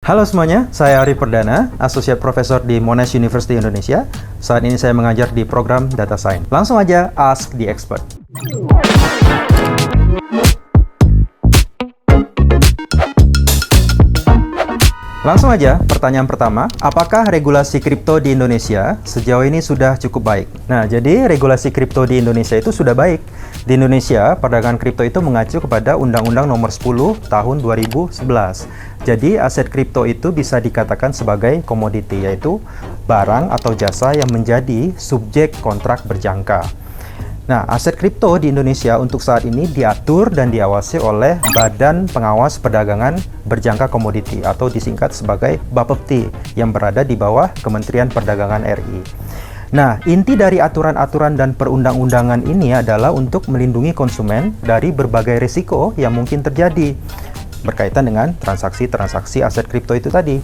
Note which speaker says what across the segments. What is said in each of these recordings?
Speaker 1: Halo semuanya, saya Arif Perdana, Associate Professor di Monash University Indonesia. Saat ini saya mengajar di program Data Science. Langsung aja, Ask the Expert. Langsung aja, pertanyaan pertama, apakah regulasi kripto di Indonesia sejauh ini sudah cukup baik? Nah, jadi regulasi kripto di Indonesia itu sudah baik. Di Indonesia, perdagangan kripto itu mengacu kepada Undang-Undang Nomor 10 Tahun 2011. Jadi, aset kripto itu bisa dikatakan sebagai komoditi, yaitu barang atau jasa yang menjadi subjek kontrak berjangka. Nah, aset kripto di Indonesia untuk saat ini diatur dan diawasi oleh Badan Pengawas Perdagangan Berjangka Komoditi atau disingkat sebagai Bapepti yang berada di bawah Kementerian Perdagangan RI. Nah, inti dari aturan-aturan dan perundang-undangan ini adalah untuk melindungi konsumen dari berbagai risiko yang mungkin terjadi berkaitan dengan transaksi-transaksi aset kripto itu tadi.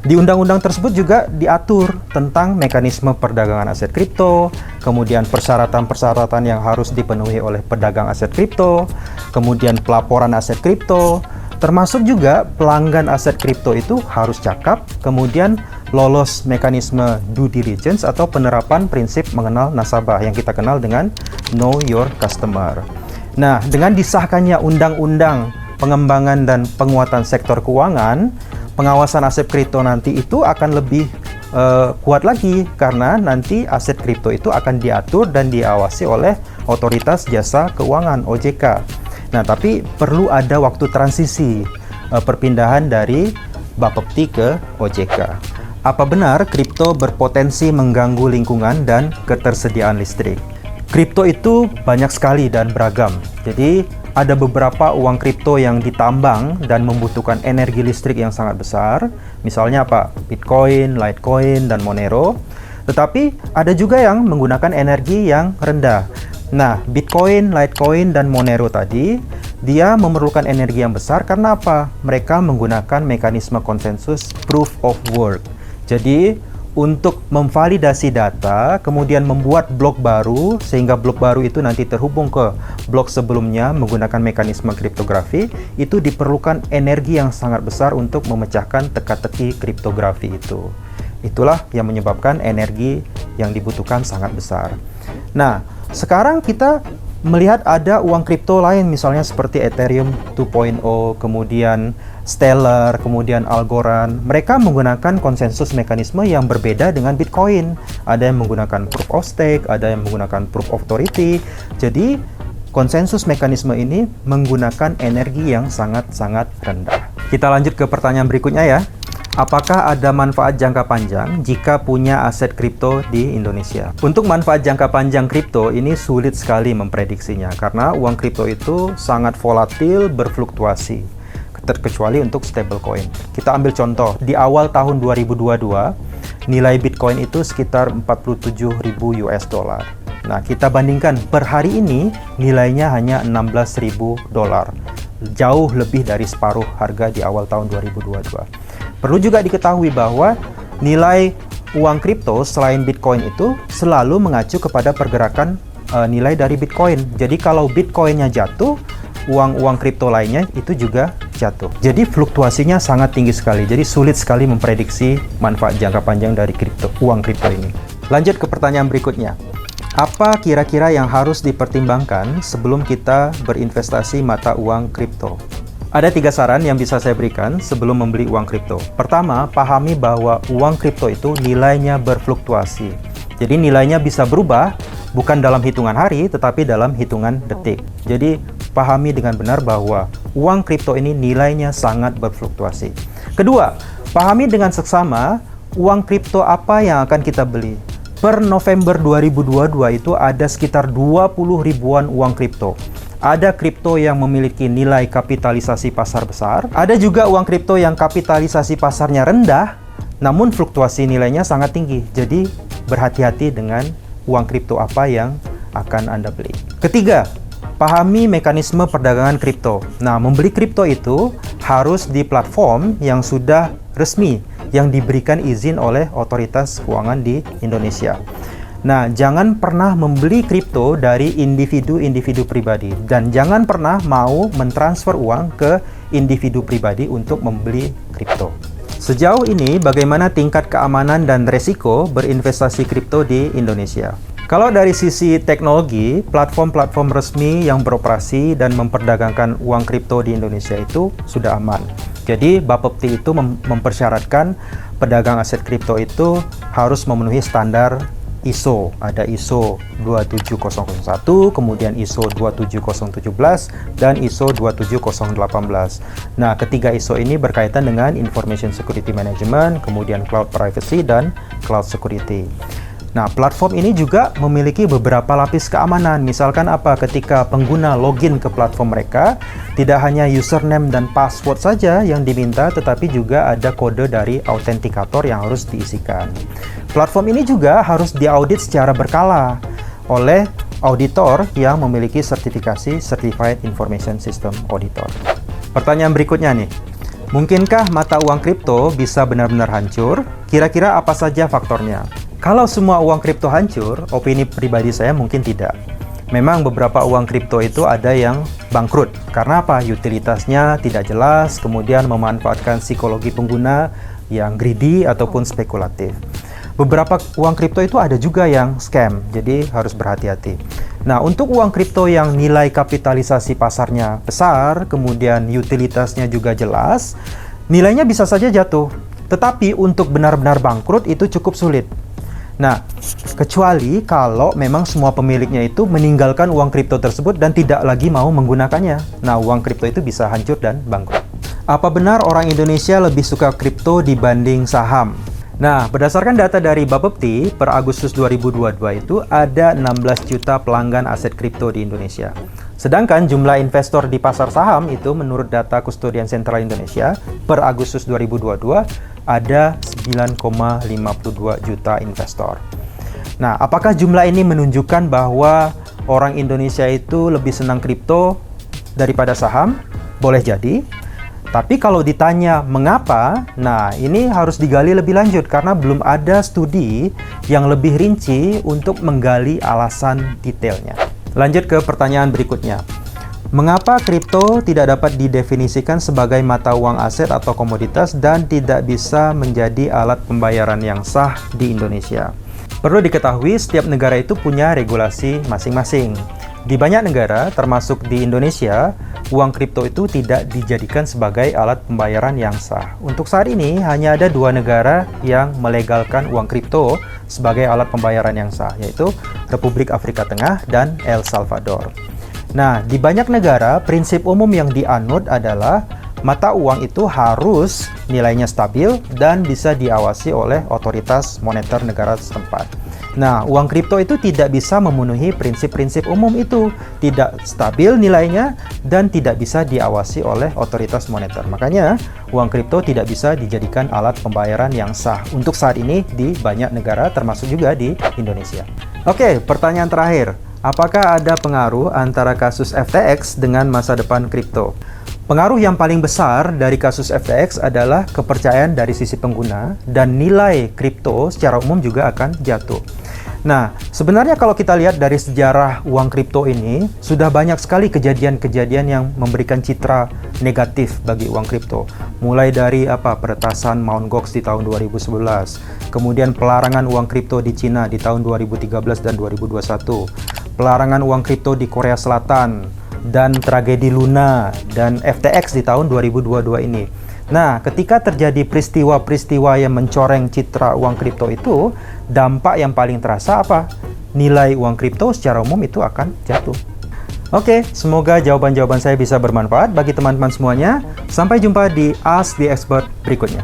Speaker 1: Di undang-undang tersebut juga diatur tentang mekanisme perdagangan aset kripto, kemudian persyaratan-persyaratan yang harus dipenuhi oleh pedagang aset kripto, kemudian pelaporan aset kripto, termasuk juga pelanggan aset kripto itu harus cakap, kemudian lolos mekanisme due diligence atau penerapan prinsip mengenal nasabah yang kita kenal dengan Know Your Customer. Nah, dengan disahkannya undang-undang pengembangan dan penguatan sektor keuangan, pengawasan aset kripto nanti itu akan lebih kuat lagi karena nanti aset kripto itu akan diatur dan diawasi oleh Otoritas Jasa Keuangan (OJK). Nah, tapi perlu ada waktu transisi perpindahan dari Bapepti ke OJK. Apa benar kripto berpotensi mengganggu lingkungan dan ketersediaan listrik? Kripto itu banyak sekali dan beragam. Jadi ada beberapa uang kripto yang ditambang dan membutuhkan energi listrik yang sangat besar. Misalnya apa? Bitcoin, Litecoin, dan Monero. Tetapi ada juga yang menggunakan energi yang rendah. Nah, Bitcoin, Litecoin, dan Monero tadi, dia memerlukan energi yang besar karena apa? Mereka menggunakan mekanisme konsensus proof of work. Jadi, untuk memvalidasi data, kemudian membuat blok baru, sehingga blok baru itu nanti terhubung ke blok sebelumnya menggunakan mekanisme kriptografi, itu diperlukan energi yang sangat besar untuk memecahkan teka-teki kriptografi itu. Itulah yang menyebabkan energi yang dibutuhkan sangat besar. Nah, sekarang kita melihat ada uang kripto lain, misalnya seperti Ethereum 2.0, kemudian Stellar, kemudian Algorand. Mereka menggunakan konsensus mekanisme yang berbeda dengan Bitcoin. Ada yang menggunakan proof of stake, ada yang menggunakan proof of authority. Jadi, konsensus mekanisme ini menggunakan energi yang sangat-sangat rendah. Kita lanjut ke pertanyaan berikutnya ya. Apakah ada manfaat jangka panjang jika punya aset kripto di Indonesia? Untuk manfaat jangka panjang kripto ini sulit sekali memprediksinya karena uang kripto itu sangat volatil, berfluktuasi, terkecuali untuk stablecoin. Kita ambil contoh, di awal tahun 2022, nilai Bitcoin itu sekitar 47.000 US dollar. Nah, kita bandingkan per hari ini nilainya hanya 16.000 dolar. Jauh lebih dari separuh harga di awal tahun 2022. Perlu juga diketahui bahwa nilai uang kripto selain Bitcoin itu selalu mengacu kepada pergerakan nilai dari Bitcoin. Jadi kalau Bitcoinnya jatuh, uang-uang kripto lainnya itu juga jatuh. Jadi fluktuasinya sangat tinggi sekali. Jadi sulit sekali memprediksi manfaat jangka panjang dari uang kripto ini. Lanjut ke pertanyaan berikutnya. Apa kira-kira yang harus dipertimbangkan sebelum kita berinvestasi mata uang kripto? Ada 3 saran yang bisa saya berikan sebelum membeli uang kripto. Pertama, pahami bahwa uang kripto itu nilainya berfluktuasi. Jadi nilainya bisa berubah bukan dalam hitungan hari, tetapi dalam hitungan detik. Jadi pahami dengan benar bahwa uang kripto ini nilainya sangat berfluktuasi. Kedua, pahami dengan seksama uang kripto apa yang akan kita beli. Per November 2022 itu ada sekitar 20 ribuan uang kripto. Ada kripto yang memiliki nilai kapitalisasi pasar besar. Ada juga uang kripto yang kapitalisasi pasarnya rendah, namun fluktuasi nilainya sangat tinggi. Jadi berhati-hati dengan uang kripto apa yang akan Anda beli. Ketiga, pahami mekanisme perdagangan kripto. Nah, membeli kripto itu harus di platform yang sudah resmi, yang diberikan izin oleh Otoritas Keuangan di Indonesia. Nah, jangan pernah membeli kripto dari individu-individu pribadi dan jangan pernah mau mentransfer uang ke individu pribadi untuk membeli kripto. Sejauh ini, bagaimana tingkat keamanan dan resiko berinvestasi kripto di Indonesia? Kalau dari sisi teknologi, platform-platform resmi yang beroperasi dan memperdagangkan uang kripto di Indonesia itu sudah aman. Jadi, Bapepti itu mempersyaratkan pedagang aset kripto itu harus memenuhi standar ISO. Ada ISO 27001, kemudian ISO 27017, dan ISO 27018. Nah, ketiga ISO ini berkaitan dengan Information Security Management, kemudian Cloud Privacy, dan Cloud Security. Nah, platform ini juga memiliki beberapa lapis keamanan. Misalkan apa? Ketika pengguna login ke platform mereka, tidak hanya username dan password saja yang diminta, tetapi juga ada kode dari autentikator yang harus diisikan. Platform ini juga harus diaudit secara berkala oleh auditor yang memiliki sertifikasi Certified Information System Auditor. Pertanyaan berikutnya nih, mungkinkah mata uang kripto bisa benar-benar hancur? Kira-kira apa saja faktornya? Kalau semua uang kripto hancur, opini pribadi saya mungkin tidak. Memang beberapa uang kripto itu ada yang bangkrut. Karena apa? Utilitasnya tidak jelas, kemudian memanfaatkan psikologi pengguna yang greedy ataupun spekulatif. Beberapa uang kripto itu ada juga yang scam, jadi harus berhati-hati. Nah, untuk uang kripto yang nilai kapitalisasi pasarnya besar, kemudian utilitasnya juga jelas, nilainya bisa saja jatuh. Tetapi untuk benar-benar bangkrut itu cukup sulit. Nah, kecuali kalau memang semua pemiliknya itu meninggalkan uang kripto tersebut dan tidak lagi mau menggunakannya. Nah, uang kripto itu bisa hancur dan bangkrut. Apa benar orang Indonesia lebih suka kripto dibanding saham? Nah, berdasarkan data dari Bapepti, per Agustus 2022 itu ada 16 juta pelanggan aset kripto di Indonesia. Sedangkan jumlah investor di pasar saham itu menurut data Kustodian Sentral Indonesia, per Agustus 2022 ada 9,52 juta investor. Nah, apakah jumlah ini menunjukkan bahwa orang Indonesia itu lebih senang kripto daripada saham? Boleh jadi. Tapi kalau ditanya mengapa, nah ini harus digali lebih lanjut karena belum ada studi yang lebih rinci untuk menggali alasan detailnya. Lanjut ke pertanyaan berikutnya. Mengapa kripto tidak dapat didefinisikan sebagai mata uang aset atau komoditas dan tidak bisa menjadi alat pembayaran yang sah di Indonesia? Perlu diketahui, setiap negara itu punya regulasi masing-masing. Di banyak negara, termasuk di Indonesia, uang kripto itu tidak dijadikan sebagai alat pembayaran yang sah. Untuk saat ini, hanya ada 2 negara yang melegalkan uang kripto sebagai alat pembayaran yang sah, yaitu Republik Afrika Tengah dan El Salvador. Nah, di banyak negara, prinsip umum yang dianut adalah mata uang itu harus nilainya stabil dan bisa diawasi oleh otoritas moneter negara setempat. Nah, uang kripto itu tidak bisa memenuhi prinsip-prinsip umum itu, tidak stabil nilainya dan tidak bisa diawasi oleh otoritas moneter. Makanya, uang kripto tidak bisa dijadikan alat pembayaran yang sah untuk saat ini di banyak negara, termasuk juga di Indonesia. Oke, pertanyaan terakhir. Apakah ada pengaruh antara kasus FTX dengan masa depan kripto? Pengaruh yang paling besar dari kasus FTX adalah kepercayaan dari sisi pengguna dan nilai kripto secara umum juga akan jatuh. Nah, sebenarnya kalau kita lihat dari sejarah uang kripto ini, sudah banyak sekali kejadian-kejadian yang memberikan citra negatif bagi uang kripto. Mulai dari peretasan Mt. Gox di tahun 2011, kemudian pelarangan uang kripto di Cina di tahun 2013 dan 2021, pelarangan uang kripto di Korea Selatan, dan tragedi Luna dan FTX di tahun 2022 ini. Nah, ketika terjadi peristiwa-peristiwa yang mencoreng citra uang kripto itu, dampak yang paling terasa apa? Nilai uang kripto secara umum itu akan jatuh. Oke, semoga jawaban-jawaban saya bisa bermanfaat bagi teman-teman semuanya. Sampai jumpa di Ask the Expert berikutnya.